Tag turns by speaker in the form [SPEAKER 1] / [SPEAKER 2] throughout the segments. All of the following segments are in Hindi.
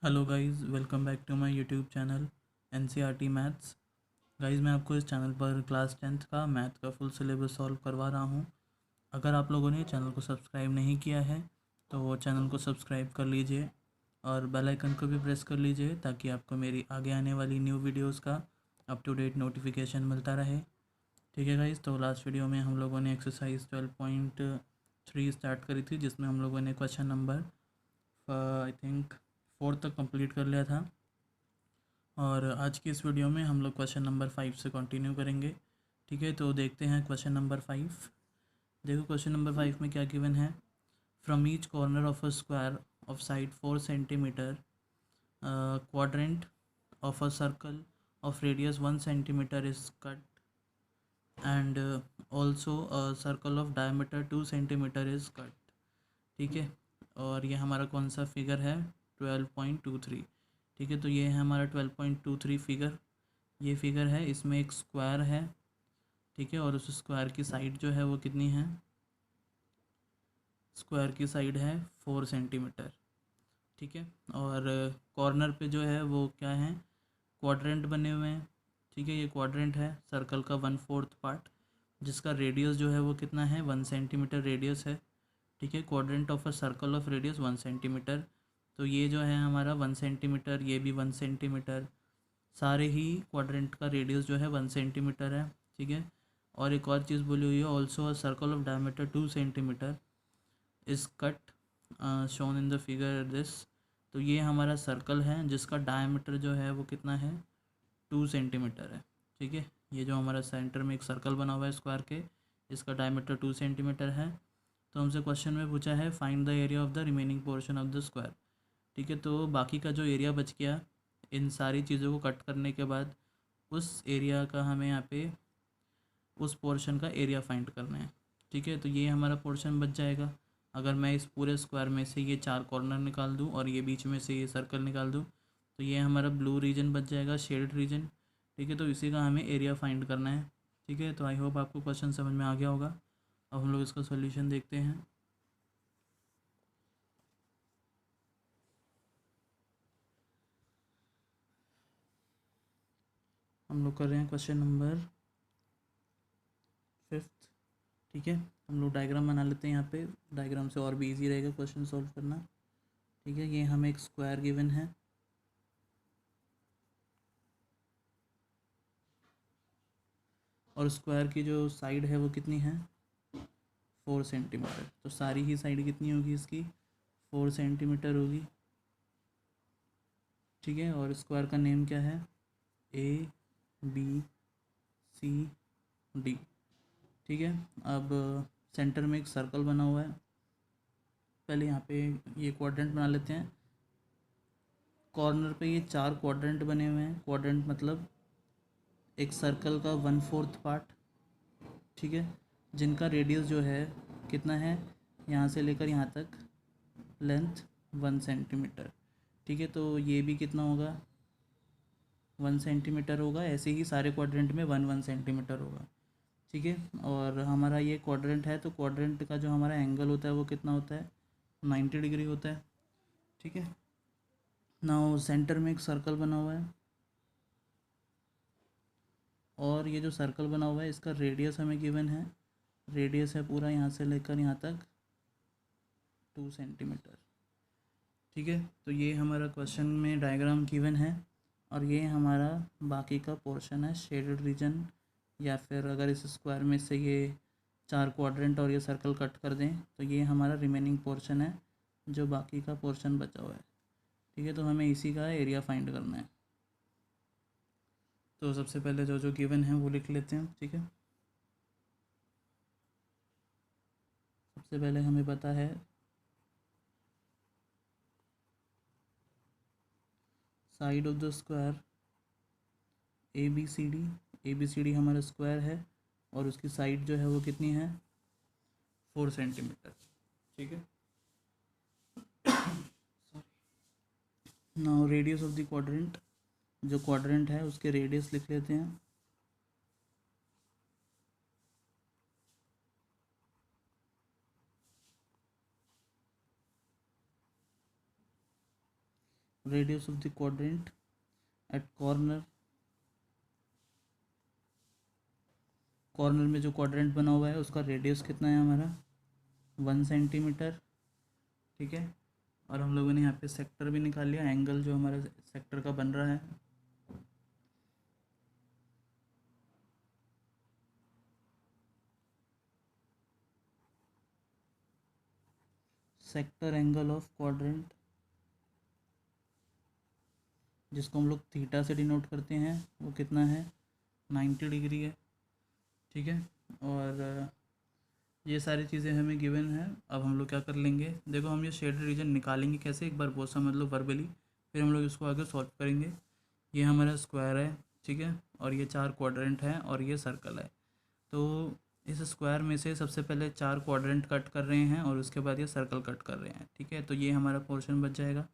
[SPEAKER 1] Hello guys, welcome back to my YouTube channel NCERT maths. Guys, मैं आपको इस चैनल पर क्लास 10th का मैथ का फुल सिलेबस सॉल्व करवा रहा हूं। अगर आप लोगों ने चैनल को सब्सक्राइब नहीं किया है तो वो चैनल को सब्सक्राइब कर लीजिए और बेल आइकन को भी प्रेस कर लीजिए ताकि आपको मेरी आगे आने वाली न्यू वीडियोज़ का अप टू डेट नोटिफिकेशन मिलता रहे। ठीक है गाइस, तो लास्ट वीडियो में हम लोगों ने एक्सरसाइज 12.3 स्टार्ट करी थी, जिसमें हम लोगों ने क्वेश्चन नंबर आई थिंक 4 तक कंप्लीट कर लिया था। और आज की इस वीडियो में हम लोग क्वेश्चन नंबर 5 से कंटिन्यू करेंगे। ठीक है, तो देखते हैं क्वेश्चन नंबर 5। देखो क्वेश्चन नंबर 5 में क्या गिवन है। From each corner of a square of side 4 centimetre, quadrant of a circle of radius 1 centimetre is cut and also a circle of diameter 2 centimetre is cut. ठीक है, और ये हमारा कौन सा फिगर है? 12.23। ठीक है, तो ये है हमारा 12.23 फिगर। ये फिगर है, इसमें एक स्क्वायर है। ठीक है, और उस स्क्वायर की साइड जो है वो कितनी है? स्क्वायर की साइड है 4 सेंटीमीटर। ठीक है, और कॉर्नर पे जो है वो क्या है? क्वाड्रेंट बने हुए हैं। ठीक है, ये क्वाड्रेंट है सर्कल का 1/4 पार्ट, जिसका रेडियस जो है वो कितना है? 1 सेंटीमीटर रेडियस है। ठीक है, quadrant of a circle of radius 1 centimetre. तो ये जो है हमारा 1 सेंटीमीटर, ये भी 1 सेंटीमीटर, सारे ही क्वाड्रेंट का रेडियस जो है 1 सेंटीमीटर है। ठीक है, और एक और चीज़ बोली हुई है, also a circle of diameter 2 centimetre is cut shown in the figure this. तो ये हमारा सर्कल है जिसका डायमीटर जो है वो कितना है? 2 सेंटीमीटर है। ठीक है, ये जो हमारा सेंटर में एक सर्कल बना हुआ है स्क्वायर के, इसका डायमीटर 2 सेंटीमीटर है। तो हमसे क्वेश्चन में पूछा है find the area of the remaining portion of the square. ठीक है, तो बाकी का जो एरिया बच गया इन सारी चीज़ों को कट करने के बाद, उस एरिया का हमें यहाँ पे उस पोर्शन का एरिया फाइंड करना है। ठीक है, तो ये हमारा पोर्शन बच जाएगा। अगर मैं इस पूरे स्क्वायर में से ये 4 कॉर्नर निकाल दूँ और ये बीच में से ये सर्कल निकाल दूँ, तो ये हमारा ब्लू रीजन बच जाएगा, शेड रीजन। ठीक है, तो इसी का हमें एरिया फाइंड करना है। ठीक है, तो आई होप आपको क्वेश्चन समझ में आ गया होगा। अब हम लोग इसका सोल्यूशन देखते हैं। हम लोग कर रहे हैं क्वेश्चन नंबर 5। ठीक है, हम लोग डायग्राम बना लेते हैं। यहाँ पे डायग्राम से और भी इजी रहेगा क्वेश्चन सॉल्व करना। ठीक है, ये हमें एक स्क्वायर गिवन है और स्क्वायर की जो साइड है वो कितनी है? 4 सेंटीमीटर। तो सारी ही साइड कितनी होगी इसकी? 4 सेंटीमीटर होगी। ठीक है, और स्क्वायर का नेम क्या है? ABCD। ठीक है, अब सेंटर में एक सर्कल बना हुआ है। पहले यहाँ पे ये क्वाड्रेंट बना लेते हैं। कॉर्नर पे ये 4 क्वाड्रेंट बने हुए हैं। क्वाड्रेंट मतलब एक सर्कल का 1/4 पार्ट। ठीक है, जिनका रेडियस जो है कितना है? यहाँ से लेकर यहाँ तक लेंथ 1 सेंटीमीटर। ठीक है, तो ये भी कितना होगा? 1 सेंटीमीटर होगा। ऐसे ही सारे क्वाड्रेंट में 1 1 सेंटीमीटर होगा। ठीक है, और हमारा ये क्वाड्रेंट है, तो क्वाड्रेंट का जो हमारा एंगल होता है वो कितना होता है? 90 डिग्री होता है। ठीक है, नाउ सेंटर में एक सर्कल बना हुआ है और ये जो सर्कल बना हुआ है इसका रेडियस हमें गिवन है। रेडियस है पूरा यहाँ से लेकर यहाँ तक 2 सेंटीमीटर। ठीक है, तो ये हमारा क्वेश्चन में डायग्राम गिवन है और ये हमारा बाकी का पोर्शन है, शेडेड रीजन। या फिर अगर इस स्क्वायर में से ये 4 क्वाड्रेंट और ये सर्कल कट कर दें तो ये हमारा रिमेनिंग पोर्शन है, जो बाकी का पोर्शन बचा हुआ है। ठीक है, तो हमें इसी का एरिया फाइंड करना है। तो सबसे पहले जो जो गिवन है वो लिख लेते हैं। ठीक है, सबसे पहले हमें पता है side of the square ABCD। ABCD हमारा स्क्वायर है और उसकी साइड जो है वो कितनी है? 4 सेंटीमीटर। ठीक है, now radius of the quadrant, जो क्वाड्रेंट है उसके रेडियस लिख लेते हैं। Radius of the quadrant at corner, corner में जो क्वाड्रेंट बना हुआ है उसका रेडियस कितना है हमारा 1 सेंटीमीटर। ठीक है, और हम लोगों ने यहाँ पे सेक्टर भी निकाल लिया, एंगल जो हमारा सेक्टर का बन रहा है। सेक्टर एंगल ऑफ क्वाड्रेंट, जिसको हम लोग थीटा से डिनोट करते हैं, वो कितना है 90 डिग्री है। ठीक है, और ये सारी चीज़ें हमें गिवन है। अब हम लोग क्या कर लेंगे, देखो हम ये शेडेड रीजन निकालेंगे कैसे, एक बार बहुत समझ लो वर्बली, फिर हम लोग इसको आगे सॉल्व करेंगे। ये हमारा स्क्वायर है, ठीक है, और ये 4 क्वाड्रेंट हैं और ये सर्कल है। तो इस स्क्वायर में से सबसे पहले 4 क्वाड्रेंट कट कर रहे हैं और उसके बाद ये सर्कल कट कर रहे हैं। ठीक है, तो ये हमारा पोर्शन बच जाएगा।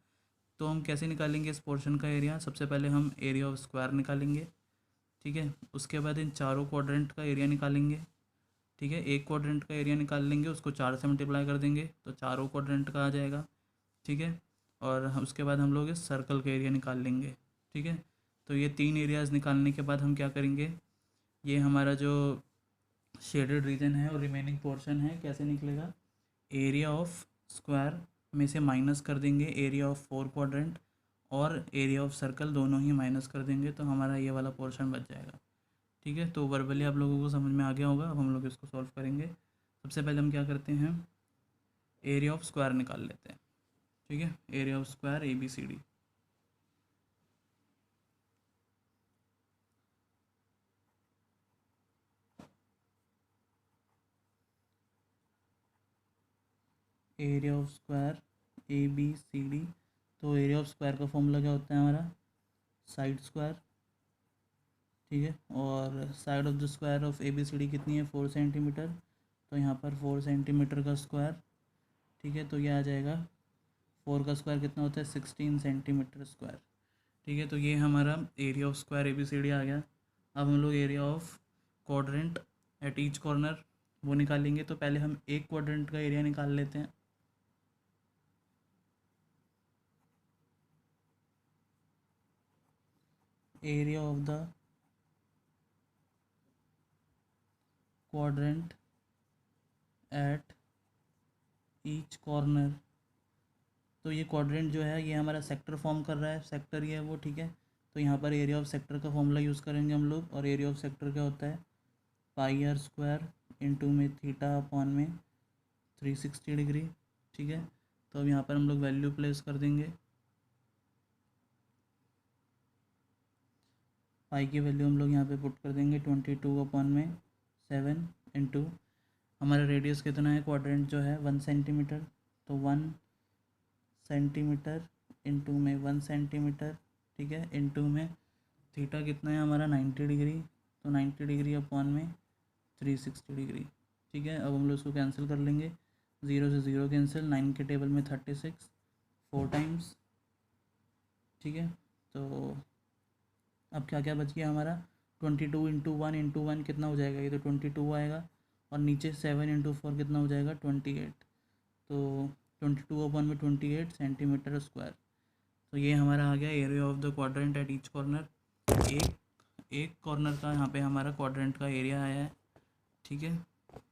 [SPEAKER 1] तो हम कैसे निकालेंगे इस पोर्शन का एरिया, सबसे पहले हम एरिया ऑफ स्क्वायर निकालेंगे। ठीक है, उसके बाद इन चारों क्वाड्रेंट का एरिया निकालेंगे। ठीक है, एक क्वाड्रेंट का एरिया निकाल लेंगे, उसको 4 से मल्टीप्लाई कर देंगे तो चारों क्वाड्रेंट का आ जाएगा। ठीक है, और उसके बाद हम लोग इस सर्कल का एरिया निकाल लेंगे। ठीक है, तो ये 3 एरियाज़ निकालने के बाद हम क्या करेंगे, ये हमारा जो शेडेड रीजन है और रिमेनिंग पोर्शन है कैसे निकलेगा, एरिया ऑफ स्क्वायर में से माइनस कर देंगे एरिया ऑफ 4 क्वाड्रेंट और एरिया ऑफ सर्कल, दोनों ही माइनस कर देंगे तो हमारा ये वाला पोर्शन बच जाएगा। ठीक है, तो वर्बली आप लोगों को समझ में आ गया होगा। अब हम लोग इसको सॉल्व करेंगे। सबसे पहले हम क्या करते हैं, एरिया ऑफ स्क्वायर निकाल लेते हैं। ठीक है, area of square ABCD, area of square ABCD। तो एरिया ऑफ स्क्वायर का फॉर्मूला क्या होता है हमारा, साइड स्क्वायर। ठीक है, और side of the square of ABCD कितनी है 4 सेंटीमीटर, तो यहाँ पर 4 सेंटीमीटर का स्क्वायर। ठीक है, तो ये आ जाएगा 4 का स्क्वायर कितना होता है 16 सेंटीमीटर स्क्वायर। ठीक है, तो ये हमारा एरिया ऑफ स्क्वायर ABCD आ गया। अब हम लोग area of quadrant at each corner वो निकालेंगे। तो पहले हम एक क्वाड्रेंट का एरिया निकाल लेते हैं। Area of the quadrant at each corner, तो ये क्वाड्रेंट जो है ये हमारा सेक्टर फॉर्म कर रहा है, सेक्टर ये है वो। ठीक है, तो यहाँ पर एरिया ऑफ सेक्टर का फॉर्मूला यूज़ करेंगे हम लोग, और एरिया ऑफ सेक्टर क्या होता है पाई r स्क्वायर इंटू में थीटा अपॉन में 360 डिग्री। ठीक है, तो अब यहाँ पर हम लोग वैल्यू प्लेस कर देंगे। पाई की वैल्यू हम लोग यहाँ पे पुट कर देंगे 22 अपॉन में 7 इंटू हमारा रेडियस कितना है क्वाड्रेंट जो है 1 सेंटीमीटर, तो 1 सेंटीमीटर इंटू में 1 सेंटीमीटर। ठीक है, इंटू में थीटा कितना है हमारा 90 डिग्री, तो 90 डिग्री अपॉन में 360 डिग्री। ठीक है, अब हम लोग इसको कैंसिल कर लेंगे, 0 से 0 कैंसिल, 9 के टेबल में 36 4 टाइम्स। ठीक है, तो अब क्या क्या बच गया हमारा 22 इंटू वन कितना हो जाएगा, ये तो 22 आएगा, और नीचे 7 इंटू 4 कितना हो जाएगा 28, तो 22 अपॉन में 28 सेंटीमीटर स्क्वायर। तो ये हमारा आ गया area of the quadrant at each corner. एक एक कॉर्नर का यहाँ पे हमारा क्वाड्रेंट का एरिया आया है। ठीक है,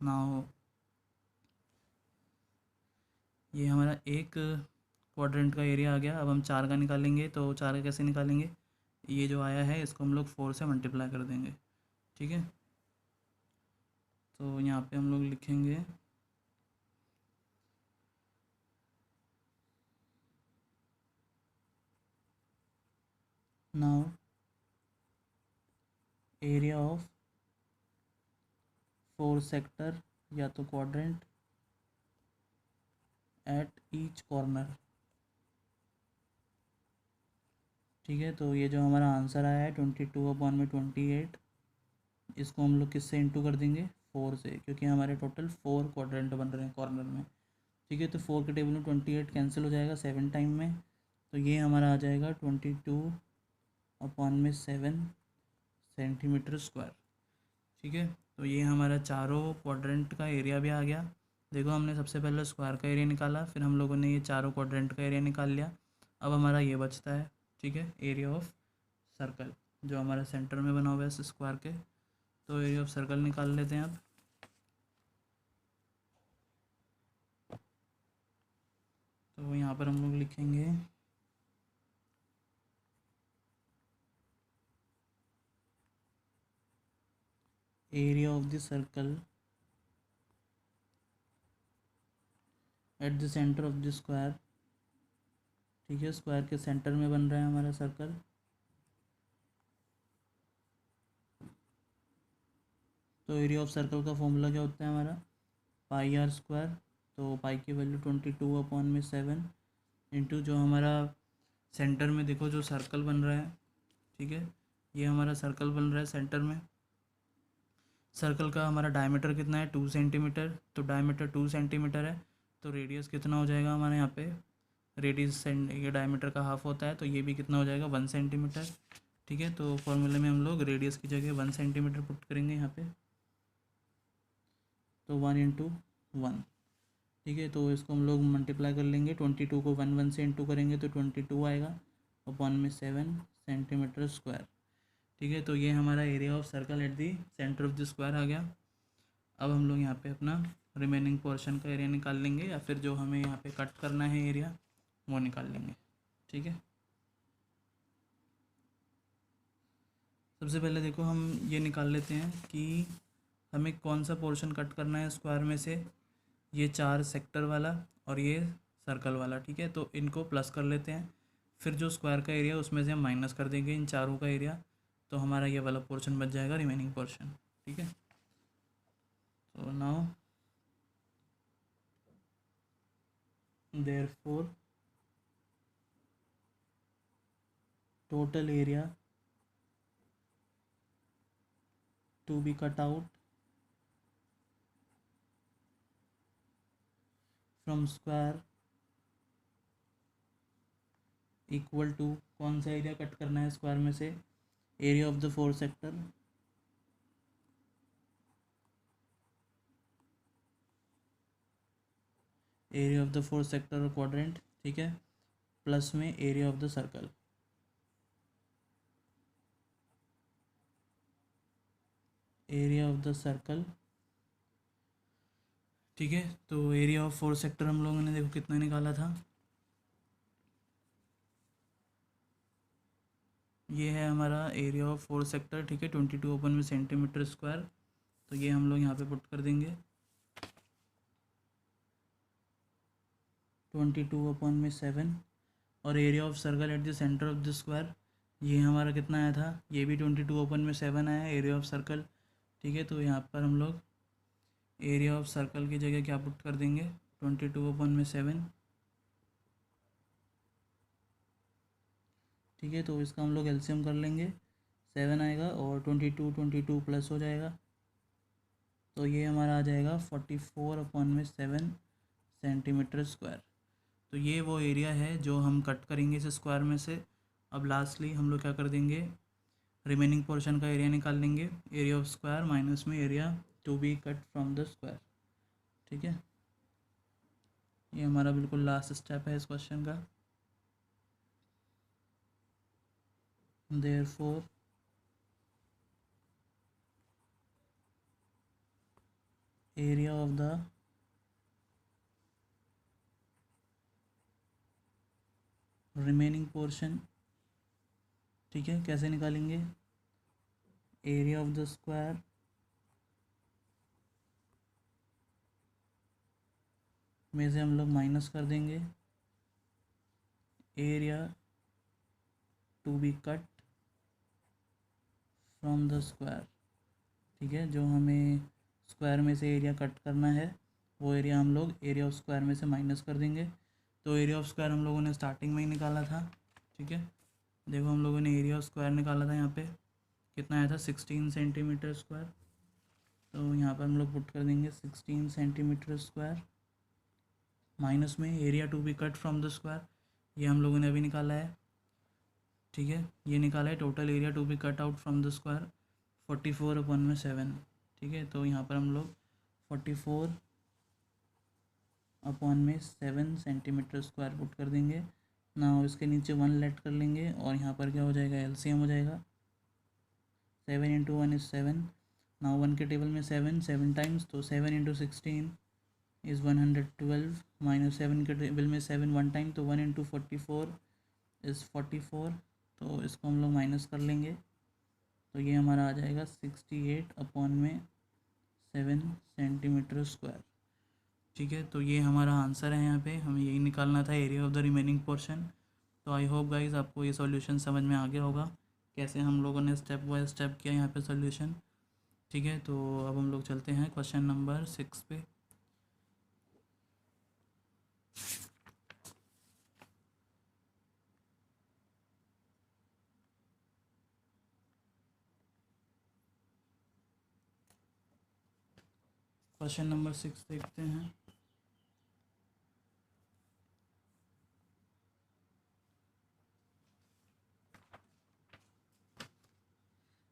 [SPEAKER 1] नाउ ये हमारा एक क्वाड्रेंट का एरिया आ गया। अब हम 4 का निकालेंगे, तो 4 का कैसे निकालेंगे, ये जो आया है इसको हम लोग 4 से मल्टीप्लाई कर देंगे। ठीक है, तो यहाँ पे हम लोग लिखेंगे नाउ एरिया ऑफ 4 सेक्टर या तो क्वाड्रेंट एट ईच कॉर्नर। ठीक है, तो ये जो हमारा आंसर आया है 22 अपॉन में 28, इसको हम लोग किससे इंटू कर देंगे 4 से, क्योंकि हमारे टोटल 4 क्वाड्रेंट बन रहे हैं कॉर्नर में। ठीक है, तो 4 के टेबल में 28 कैंसिल हो जाएगा 7 टाइम में, तो ये हमारा आ जाएगा 22 अपॉन में 7 सेंटीमीटर स्क्वायर। ठीक है, तो ये हमारा चारों क्वाड्रेंट का एरिया भी आ गया। देखो हमने सबसे पहले स्क्वायर का एरिया निकाला, फिर हम लोगों ने ये चारों क्वाड्रेंट का एरिया निकाल लिया। अब हमारा ये बचता है, ठीक है, एरिया ऑफ सर्कल जो हमारा सेंटर में बना हुआ है इस स्क्वायर के। तो एरिया ऑफ सर्कल निकाल लेते हैं अब। तो यहाँ पर हम लोग लिखेंगे area of the circle at the centre of the square, ठीक है, स्क्वायर के सेंटर में बन रहा है हमारा सर्कल। तो एरिया ऑफ सर्कल का फॉर्मूला क्या होता है हमारा, पाई आर स्क्वायर। तो पाई की वैल्यू 22/7 इंटू जो हमारा सेंटर में देखो जो सर्कल बन रहा है, ठीक है, ये हमारा सर्कल बन रहा है सेंटर में। सर्कल का हमारा डायमीटर कितना है, 2 सेंटीमीटर। तो डायमीटर 2 सेंटीमीटर है, तो रेडियस कितना हो जाएगा हमारे यहाँ पे, रेडियस ये डायमीटर का हाफ होता है, तो ये भी कितना हो जाएगा, 1 सेंटीमीटर। ठीक है, तो फॉर्मूले में हम लोग रेडियस की जगह 1 सेंटीमीटर पुट करेंगे यहाँ पे। तो 1 × 1, ठीक है, तो इसको हम लोग मल्टीप्लाई कर लेंगे। 22 को 1 से इंटू करेंगे तो 22 आएगा, अपॉन में 7 सेंटीमीटर स्क्वायर। ठीक है, तो ये हमारा area of circle at the centre of the square आ गया। अब हम लोग यहाँ पे अपना रिमेनिंग पोर्शन का एरिया निकाल लेंगे, या फिर जो हमें यहाँ पे कट करना है एरिया वो निकाल लेंगे। ठीक है, सबसे पहले देखो हम ये निकाल लेते हैं कि हमें कौन सा पोर्शन कट करना है स्क्वायर में से, ये 4 सेक्टर वाला और ये सर्कल वाला। ठीक है, तो इनको प्लस कर लेते हैं, फिर जो स्क्वायर का एरिया उसमें से हम माइनस कर देंगे इन चारों का एरिया, तो हमारा ये वाला पोर्शन बच जाएगा, रिमेनिंग पोर्शन। ठीक है, तो now therefore total area to be cut out from square equal to, कौन सा एरिया कट करना है स्क्वायर में से, area of the 4 sector, area of the 4 sector quadrant, ठीक है, प्लस में area of the circle. Area of the circle, ठीक है, तो एरिया ऑफ 4 सेक्टर हम लोगों ने देखो कितना निकाला था, ये है हमारा एरिया ऑफ 4 सेक्टर। ठीक है, 22 ओपन में सेंटीमीटर स्क्वायर, तो ये हम लोग यहाँ पे पुट कर देंगे 22/7। और area of circle at the centre of the square, ये हमारा कितना आया था, ये भी 22/7 आया एरिया ऑफ सर्कल। ठीक है, तो यहाँ पर हम लोग एरिया ऑफ सर्कल की जगह क्या पुट कर देंगे, 22/7। ठीक है, तो इसका हम लोग एलसीएम कर लेंगे, 7 आएगा और 22 प्लस हो जाएगा, तो ये हमारा आ जाएगा 44/7 सेंटीमीटर स्क्वायर। तो ये वो एरिया है जो हम कट करेंगे इस स्क्वायर में से। अब लास्टली हम लोग क्या कर देंगे, रिमेनिंग पोर्शन का एरिया निकाल लेंगे, एरिया ऑफ स्क्वायर माइनस में area to be cut from the square. ठीक है, ये हमारा बिल्कुल लास्ट स्टेप है इस क्वेश्चन का। Therefore area of the remaining portion, ठीक है, कैसे निकालेंगे, एरिया ऑफ द स्क्वायर में से हम लोग माइनस कर देंगे area to be cut from the square. ठीक है, जो हमें स्क्वायर में से एरिया कट करना है वो एरिया हम लोग एरिया ऑफ स्क्वायर में से माइनस कर देंगे। तो एरिया ऑफ स्क्वायर हम लोगों ने स्टार्टिंग में ही निकाला था। ठीक है, देखो हम लोगों ने एरिया ऑफ स्क्वायर निकाला था, यहाँ पे कितना आया था, 16 सेंटीमीटर स्क्वायर। तो यहाँ पर हम लोग पुट कर देंगे 16 सेंटीमीटर स्क्वायर माइनस में area to be cut from the square, ये हम लोगों ने अभी निकाला है। ठीक है, ये निकाला है total area to be cut out from the square 44/7। ठीक है, तो यहाँ पर हम लोग 44/7 सेंटीमीटर स्क्वायर पुट कर देंगे, ना इसके नीचे 1 लेट कर लेंगे और यहाँ पर क्या हो जाएगा, एलसीएम हो जाएगा। 7 इंटू 1 इज़ 7। ना 1 के टेबल में 7 टाइम्स, तो 7 इंटू 16 इज़ 112 माइनस 7 के टेबल में 7 1 टाइम, तो 1 इंटू 44 इज़ 44। तो इसको हम लोग माइनस कर लेंगे, तो ये हमारा आ जाएगा 68 अपॉन में 7 सेंटीमीटर स्क्वायर। ठीक है, तो ये हमारा आंसर है। यहाँ पे हमें यही निकालना था, area of the remaining portion. तो आई होप गाइज आपको ये सॉल्यूशन समझ में आ गया होगा, कैसे हम लोगों ने स्टेप बाय स्टेप किया यहाँ पे सॉल्यूशन। ठीक है, तो अब हम लोग चलते हैं क्वेश्चन नंबर 6 पे। क्वेश्चन नंबर 6 देखते हैं।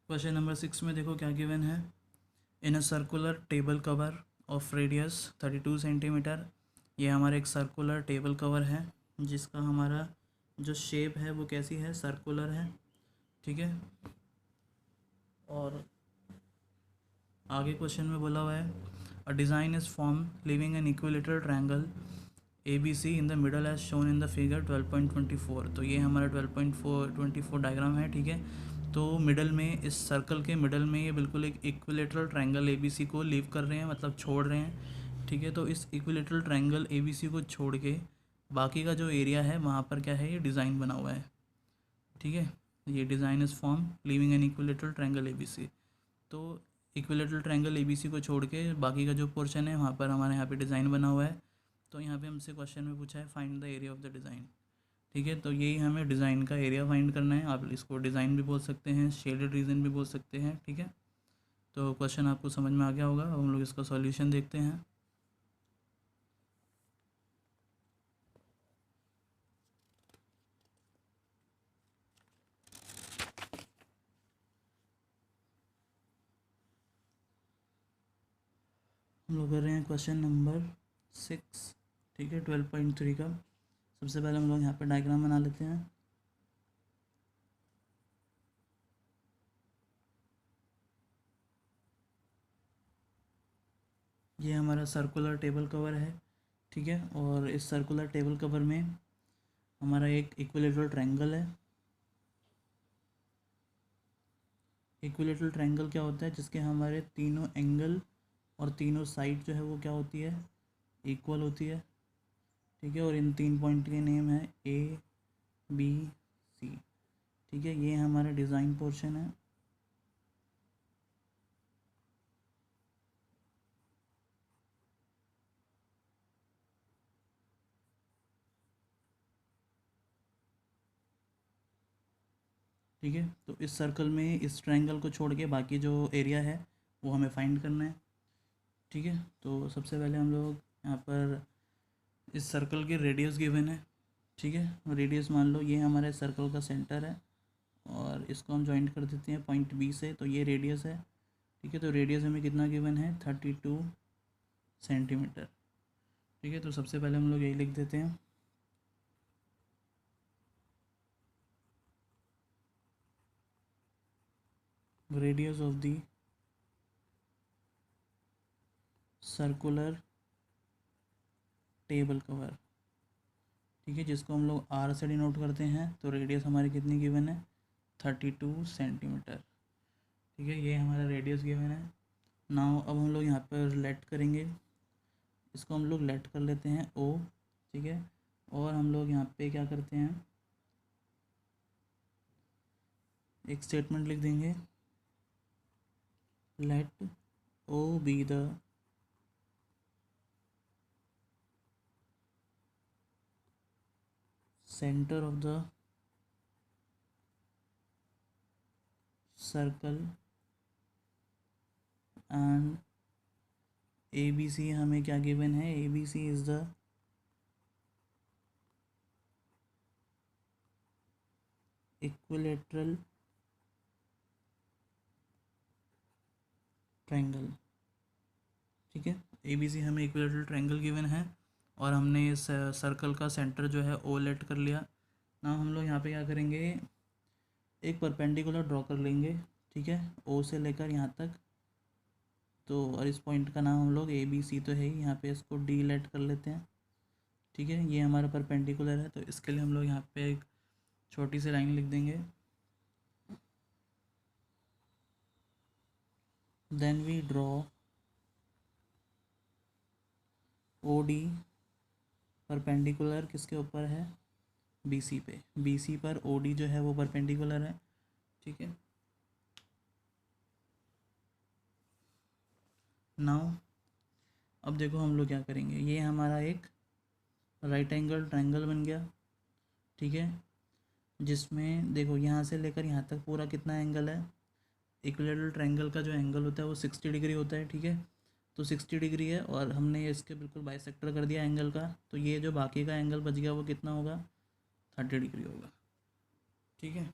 [SPEAKER 1] क्वेश्चन नंबर 6 में देखो क्या गिवन है। In a circular table cover of radius 32 centimetre. ये हमारा एक सर्कुलर टेबल कवर है जिसका हमारा जो शेप है वो कैसी है, सर्कुलर है। ठीक है, और आगे क्वेश्चन में बोला हुआ है a design is form living an equilateral triangle ABC in the middle age shown in the figure 12.24। तो ये हमारा 12.24 डायग्राम है। ठीक है, तो मिडल में, इस सर्कल के मिडल में ये बिल्कुल एक इक्विलेटरल ट्रायंगल ABC को लीव कर रहे हैं, मतलब छोड़ रहे हैं। ठीक है, तो इस इक्विलेटरल ट्रायंगल ABC को छोड़ के बाकी का जो एरिया है वहाँ पर क्या है, ये डिज़ाइन बना हुआ है। ठीक है, ये design is form living an equilateral triangle ABC। तो इक्विलेटरल ट्रायंगल ABC को छोड़ के बाकी का जो पोर्शन है वहाँ पर हमारे यहाँ पे डिज़ाइन बना हुआ है। तो यहाँ पे हमसे क्वेश्चन में पूछा है find the area of the design. ठीक है, तो यही हमें डिज़ाइन का एरिया फाइंड करना है। आप इसको डिज़ाइन भी बोल सकते हैं, शेडेड रीजन भी बोल सकते हैं। ठीक है, तो क्वेश्चन आपको समझ में आ गया होगा। अब हम लोग इसका सॉल्यूशन देखते हैं। हम लोग कर रहे हैं क्वेश्चन नंबर 6। ठीक है, 12.3 का। सबसे पहले हम लोग यहाँ पर डायग्राम बना लेते हैं। ये हमारा सर्कुलर टेबल कवर है। ठीक है, और इस सर्कुलर टेबल कवर में हमारा एक इक्विलेटरल ट्रायंगल है। इक्विलेटरल ट्रायंगल क्या होता है, जिसके हमारे तीनों एंगल और तीनों साइड जो है वो क्या होती है, इक्वल होती है। ठीक है, और इन 3 पॉइंट के नेम है ABC। ठीक है, ये हमारा डिज़ाइन पोर्शन है। ठीक है, तो इस सर्कल में इस ट्रायंगल को छोड़ के बाकी जो एरिया है वो हमें फाइंड करना है। ठीक है, तो सबसे पहले हम लोग यहाँ पर इस सर्कल की रेडियस गिवन है। ठीक है, रेडियस मान लो ये हमारे सर्कल का सेंटर है और इसको हम जॉइंट कर देते हैं पॉइंट B से, तो ये रेडियस है। ठीक है, तो रेडियस हमें कितना गिवन है, 32 सेंटीमीटर। ठीक है, तो सबसे पहले हम लोग यही लिख देते हैं। Radius of the circular table cover. ठीक है, जिसको हम लोग R से डिनोट करते हैं। तो रेडियस हमारी कितनी गिवन है, 32 सेंटीमीटर। ठीक है, ये हमारा रेडियस गिवन है। नाउ अब हम लोग यहाँ पर लेट करेंगे, इसको हम लोग लेट कर लेते हैं O। ठीक है, और हम लोग यहाँ पे क्या करते हैं, एक स्टेटमेंट लिख देंगे, let O be the center of the circle and ABC हमें क्या गिवन है, ABC is the equilateral triangle. ठीक है, ABC हमें इक्विलेटरल ट्रायंगल गिवन है और हमने इस सर्कल का सेंटर जो है O लेट कर लिया। ना हम लोग यहाँ पे क्या करेंगे, एक परपेंडिकुलर ड्रॉ कर लेंगे, ठीक है, ओ से लेकर यहाँ तक। तो और इस पॉइंट का नाम हम लोग ए बी सी तो है ही, यहाँ पे इसको डी लेट कर लेते हैं, ठीक है। ये हमारा परपेंडिकुलर है, तो इसके लिए हम लोग यहाँ पे एक छोटी सी लाइन लिख देंगे। Then we draw O D perpendicular किसके ऊपर है, बी सी पे, बी सी पर ओ डी जो है वो परपेंडिकुलर है, ठीक है। नाउ अब देखो हम लोग क्या करेंगे, ये हमारा एक राइट एंगल ट्रायंगल बन गया, ठीक है, जिसमें देखो यहाँ से लेकर यहाँ तक पूरा कितना एंगल है, इक्विलेटरल ट्रायंगल का जो एंगल होता है वो 60 डिग्री होता है, ठीक है। तो 60 डिग्री है और हमने इसके बिल्कुल बाइसेक्टर कर दिया एंगल का, तो ये जो बाकी का एंगल बच गया वो कितना होगा, 30 डिग्री होगा, ठीक है।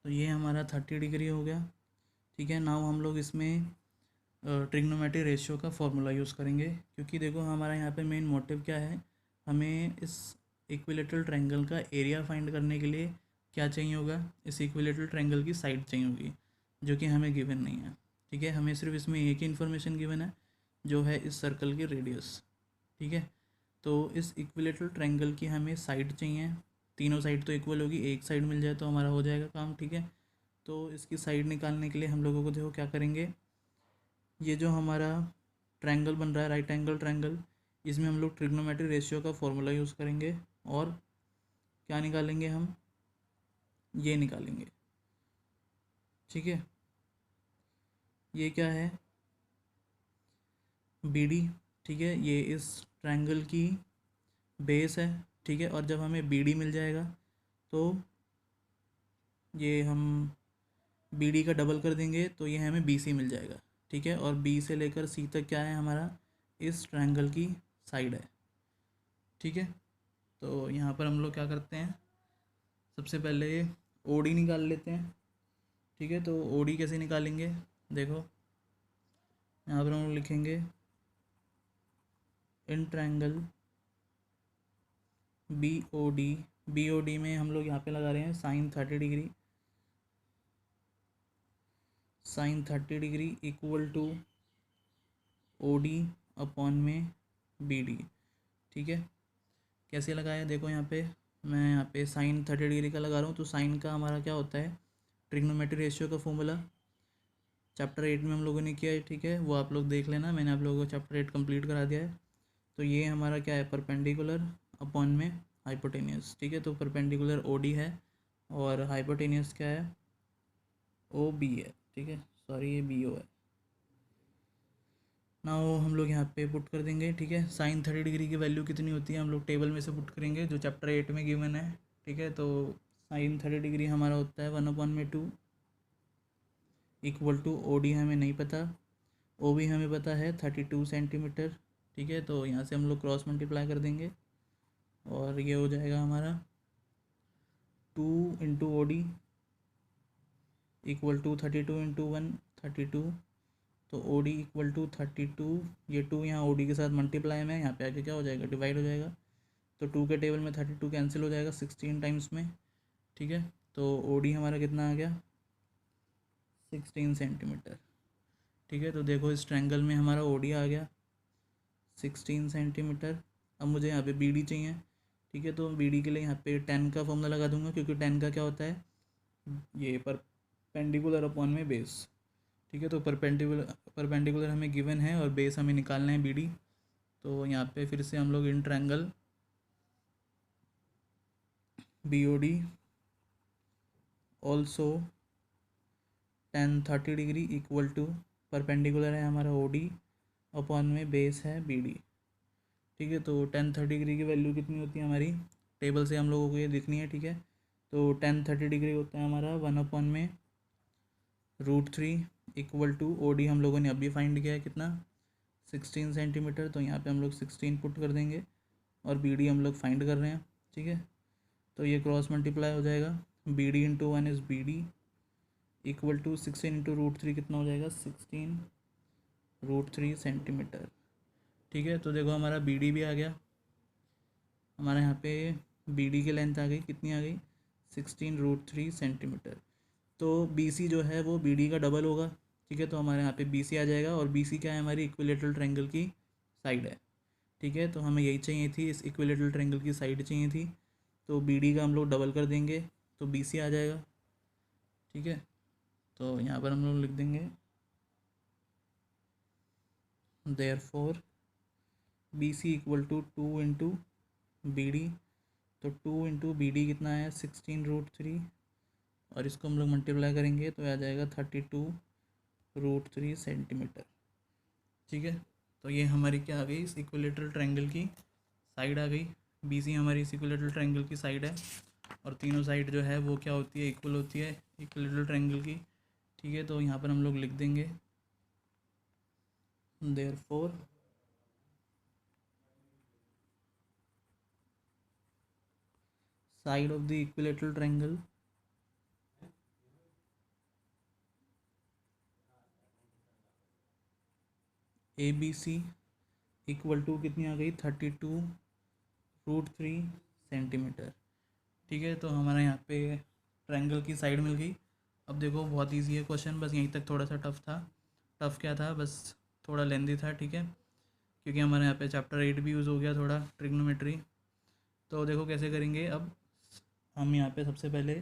[SPEAKER 1] तो ये हमारा 30 डिग्री हो गया, ठीक है। नाउ हम लोग इसमें ट्रिग्नोमेट्री रेशियो का फॉर्मूला यूज़ करेंगे, क्योंकि देखो हमारा यहाँ पे मेन मोटिव क्या है, हमें इस इक्विलेटरल ट्रायंगल का एरिया फाइंड करने के लिए क्या चाहिए होगा, इस इक्विलेटरल ट्रायंगल की साइड चाहिए होगी, जो कि हमें गिवन नहीं है, ठीक है। हमें सिर्फ इसमें एक ही इन्फॉर्मेशन गिवन है, जो है इस सर्कल की रेडियस, ठीक है। तो इस इक्विलेटरल ट्रायंगल की हमें साइड चाहिए, तीनों साइड तो इक्वल होगी, एक साइड मिल जाए तो हमारा हो जाएगा काम, ठीक है। तो इसकी साइड निकालने के लिए हम लोगों को देखो क्या करेंगे, ये जो हमारा ट्रायंगल बन रहा है राइट एंगल ट्रायंगल, इसमें हम लोग ट्रिग्नोमेट्री रेशियो का फॉर्मूला यूज़ करेंगे और क्या निकालेंगे, हम ये निकालेंगे, ठीक है। ये क्या है, बी डी, ठीक है, ये इस ट्रायंगल की बेस है, ठीक है। और जब हमें बी डी मिल जाएगा तो ये हम बी डी का डबल कर देंगे तो ये हमें बी सी मिल जाएगा, ठीक है। और बी से लेकर सी तक क्या है हमारा, इस ट्रायंगल की साइड है, ठीक है। तो यहाँ पर हम लोग क्या करते हैं, सबसे पहले ओ डी निकाल लेते हैं, ठीक है। तो ओ डी कैसे निकालेंगे, देखो यहाँ पर हम लोग लिखेंगे in triangle B O D, B O D में हम लोग यहाँ पे लगा रहे हैं sine 30 degree, sine 30 degree equal to O D upon में बी डी, ठीक है। कैसे लगाया, देखो यहाँ पे मैं यहाँ पे साइन 30 डिग्री का लगा रहा हूँ, तो साइन का हमारा क्या होता है, ट्रिग्नोमेट्री रेशियो का फॉर्मूला चैप्टर 8 में हम लोगों ने किया है, ठीक है, वो आप लोग देख लेना, मैंने आप लोगों को चैप्टर 8 कंप्लीट करा दिया है। तो ये हमारा क्या है, परपेंडिकुलर अपॉन में हाइपोटेनियस, ठीक है। तो परपेंडिकुलर ओ डी है और हाइपोटेनियस क्या है, ओ बी है, ठीक है, सॉरी ये बी ओ है। ना वो हम लोग यहाँ पे पुट कर देंगे, ठीक है। साइन 30 डिग्री की वैल्यू कितनी होती है हम लोग टेबल में से पुट करेंगे जो चैप्टर 8 में गिवन है, ठीक है। तो साइन 30 डिग्री हमारा होता है 1/2 इक्वल टू ओ डी हमें नहीं पता, ओ भी हमें पता है 32 सेंटीमीटर, ठीक है। तो यहाँ से हम लोग क्रॉस मल्टीप्लाई कर देंगे और ये हो जाएगा हमारा 2 into O D equal to 32 into 1 32, तो ओ डी इक्वल टू 32, ये 2 यहाँ ओ डी के साथ मल्टीप्लाई में, यहाँ पे आके क्या हो जाएगा, डिवाइड हो जाएगा। तो 2 के टेबल में 32 कैंसिल हो जाएगा 16 टाइम्स में, ठीक है। तो ओ डी हमारा कितना आ गया, 16 सेंटीमीटर, ठीक है। तो देखो इस ट्रायंगल में हमारा ओ डी आ गया 16 सेंटीमीटर। अब मुझे यहाँ पे बी डी चाहिए, ठीक है। तो बी डी के लिए यहाँ पे 10 का फॉर्मूला लगा दूंगा, क्योंकि 10 का क्या होता है, ये परपेंडिकुलर अपॉन में बेस, ठीक है। तो परपेंडिकुलर हमें गिवन है और बेस हमें निकालना है बी डी। तो यहाँ पे फिर से हम लोग in triangle B O D also tan 30 degree equal to perpendicular है हमारा ओ डी अपॉन में बेस है बी डी, ठीक है। तो 10 30 डिग्री की वैल्यू कितनी होती है हमारी, टेबल से हम लोगों को ये दिखनी है, ठीक है। तो 10 30 डिग्री होता है हमारा 1/√3 इक्वल टू ओ डी हम लोगों ने अभी फाइंड किया है कितना, 16 सेंटीमीटर। तो यहाँ पे हम लोग 16 पुट कर देंगे और बी डी हम लोग फाइंड कर रहे हैं, ठीक है। तो ये क्रॉस मल्टीप्लाई हो जाएगा, B D into 1 is B D equal to 16 into √3 कितना हो जाएगा, 16√3 सेंटीमीटर, ठीक है। तो देखो हमारा बी डी भी आ गया, हमारा यहाँ पे बी डी की लेंथ आ गई, कितनी आ गई 16√3 सेंटीमीटर। तो बी सी जो है वो बी डी का डबल होगा, ठीक है। तो हमारे यहाँ पे बी सी आ जाएगा, और बी सी क्या है, हमारी इक्विलेटरल ट्रायंगल की साइड है, ठीक है। तो हमें यही चाहिए थी, इस इक्विलेटरल ट्रायंगल की साइड चाहिए थी। तो बी डी का हम लोग डबल कर देंगे तो बी सी आ जाएगा, ठीक है। तो यहाँ पर हम लोग लिख देंगे therefore B C equal to 2 into B D. तो 2 इंटू बी डी कितना है 16√3, और इसको हम लोग मल्टीप्लाई करेंगे तो आ जाएगा 32√3 सेंटीमीटर, ठीक है। तो ये हमारी क्या आ गई, इस इक्विलेटरल ट्रायंगल की साइड आ गई। बी सी हमारी इस इक्विलेटरल ट्रायंगल की साइड है, और तीनों साइड जो है वो क्या होती है, इक्वल होती है इक्विलेटरल ट्रायंगल की, ठीक है। तो यहाँ पर हम लोग लिख देंगे therefore side of the equilateral triangle A B C equal to कितनी आ गई 32√3 सेंटीमीटर, ठीक है। तो हमारा यहाँ पे ट्रायंगल की साइड मिल गई। अब देखो बहुत इजी है क्वेश्चन, बस यहीं तक थोड़ा सा टफ था। टफ क्या था, बस थोड़ा लेंदी था, ठीक है, क्योंकि हमारे यहाँ पे चैप्टर 8 भी यूज़ हो गया थोड़ा, ट्रिग्नोमेट्री। तो देखो कैसे करेंगे। अब हम यहाँ पे सबसे पहले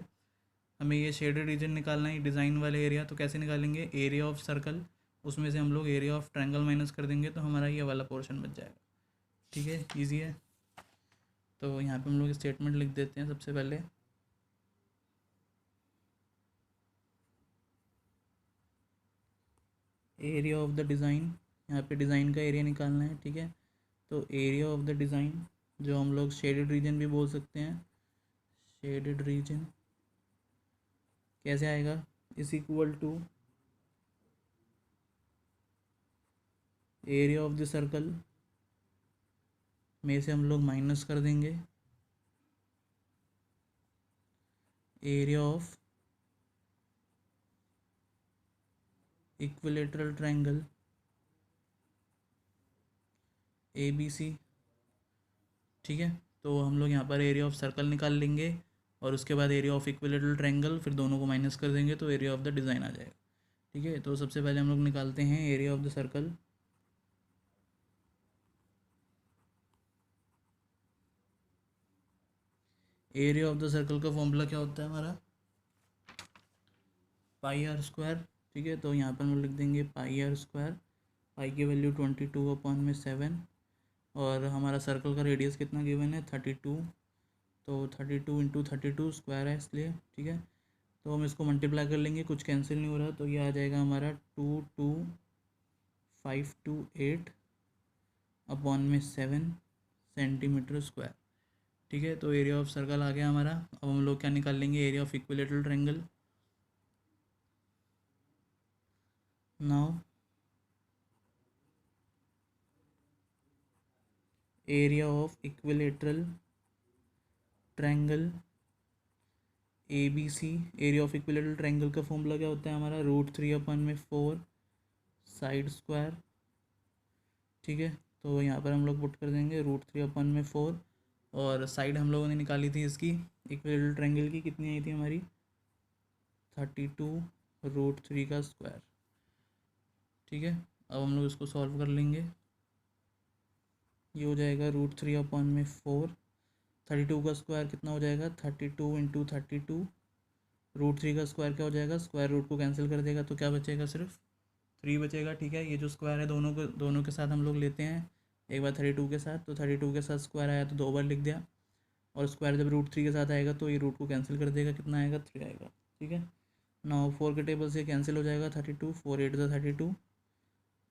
[SPEAKER 1] हमें ये शेडेड रीजन निकालना है, डिज़ाइन वाले एरिया। तो कैसे निकालेंगे, एरिया ऑफ सर्कल, उसमें से हम लोग एरिया ऑफ ट्रायंगल माइनस कर देंगे, तो हमारा ये वाला पोर्शन बच जाएगा, ठीक है, इजी है। तो यहाँ पे हम लोग स्टेटमेंट लिख देते हैं सबसे पहले। एरिया ऑफ द डिज़ाइन, यहाँ पे डिज़ाइन का एरिया निकालना है, ठीक है। तो एरिया ऑफ द डिज़ाइन, जो हम लोग शेडेड रीजन भी बोल सकते हैं, शेडेड रीजन कैसे आएगा, is equal to area of the circle में से हम लोग माइनस कर देंगे area of equilateral triangle A B C, ठीक है। तो हम लोग यहाँ पर एरिया ऑफ सर्कल निकाल लेंगे, और उसके बाद एरिया ऑफ इक्विलेटरल ट्रायंगल, फिर दोनों को माइनस कर देंगे तो एरिया ऑफ द डिज़ाइन आ जाएगा, ठीक है। तो सबसे पहले हम लोग निकालते हैं area of the circle. Area of the circle का फॉर्मूला क्या होता है हमारा, पाई आर स्क्वायर, ठीक है। तो यहाँ पर हम लोग लिख देंगे पाई आर स्क्वायर, पाई की वैल्यू 22/7, और हमारा सर्कल का रेडियस कितना गिवन है 32, तो 32 इंटू 32 स्क्वायर है इसलिए, ठीक है। तो हम इसको मल्टीप्लाई कर लेंगे, कुछ कैंसिल नहीं हो रहा, तो ये आ जाएगा हमारा 22528/7 सेंटीमीटर स्क्वायर, ठीक है। तो एरिया ऑफ सर्कल आ गया हमारा। अब हम लोग क्या निकाल लेंगे, area of equilateral triangle. Now area of equilateral triangle A B C, area of equilateral triangle का फॉर्मूला क्या होता है हमारा, √3/4 साइड स्क्वायर, ठीक है। तो यहाँ पर हम लोग पुट कर देंगे √3/4, और साइड हम लोगों ने निकाली थी इसकी इक्विलेटरल ट्रायंगल की, कितनी आई थी हमारी 32√3 का स्क्वायर, ठीक है। अब हम लोग इसको सॉल्व कर लेंगे, ये हो जाएगा √3/4, 32 का स्क्वायर कितना हो जाएगा 32 इंटू 32, √3 का स्क्वायर क्या हो जाएगा, स्क्वायर रूट को कैंसिल कर देगा तो क्या बचेगा, सिर्फ 3 बचेगा, ठीक है। ये जो स्क्वायर है दोनों के साथ हम लोग लेते हैं, एक बार 32 के साथ, तो 32 के साथ स्क्वायर आया तो 2 बार लिख दिया, और स्क्वायर जब √3 के साथ आएगा तो ये रूट को कैंसिल कर देगा, कितना आएगा 3 आएगा, ठीक है। 4 के टेबल से कैंसिल हो जाएगा 32, 4 8 32,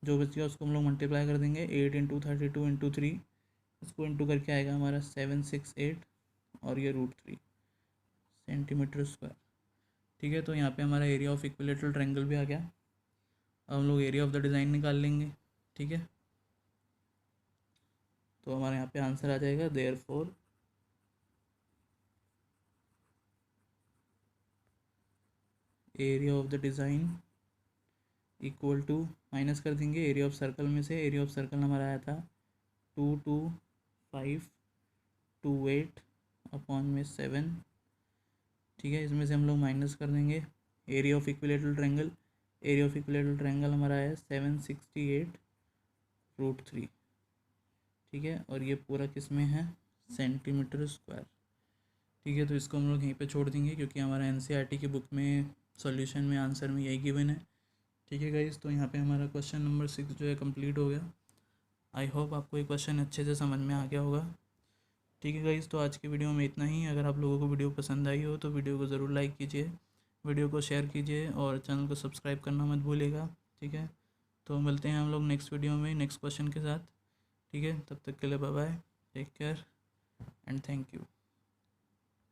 [SPEAKER 1] जो बच गया उसको हम लोग मल्टीप्लाई कर देंगे, 8 इंटू 32 इंटू 3, इसको इंटू करके आएगा हमारा 768, और ये √3 सेंटीमीटर स्क्वायर, ठीक है। तो यहाँ पे हमारा एरिया ऑफ इक्विलेटरल ट्रायंगल भी आ गया। अब हम लोग एरिया ऑफ द डिज़ाइन निकाल लेंगे, ठीक है। तो हमारे यहाँ पे आंसर आ जाएगा therefore area of the design equal to, minus कर देंगे एरिया ऑफ सर्कल में से, एरिया ऑफ सर्कल हमारा आया था 22528 अपॉन में 7, ठीक है। इसमें से हम लोग माइनस कर देंगे area of equilateral triangle. Area of equilateral triangle हमारा है 768√3, ठीक है। और ये पूरा किस में है, सेंटीमीटर स्क्वायर, ठीक है। तो इसको हम लोग यहीं पे छोड़ देंगे क्योंकि हमारा एनसीईआरटी की बुक में सॉल्यूशन में आंसर में यही गिवन है, ठीक है गाइस। तो यहाँ पे हमारा क्वेश्चन नंबर 6 जो है कंप्लीट हो गया। आई होप आपको ये क्वेश्चन अच्छे से समझ में आ गया होगा, ठीक है गाइस। तो आज की वीडियो में इतना ही। अगर आप लोगों को वीडियो पसंद आई हो तो वीडियो को ज़रूर लाइक कीजिए, वीडियो को शेयर कीजिए और चैनल को सब्सक्राइब करना मत भूलिएगा, ठीक है। तो मिलते हैं हम लोग नेक्स्ट वीडियो में नेक्स्ट क्वेश्चन के साथ, ठीक है। तब तक के लिए bye bye, take care and thank you.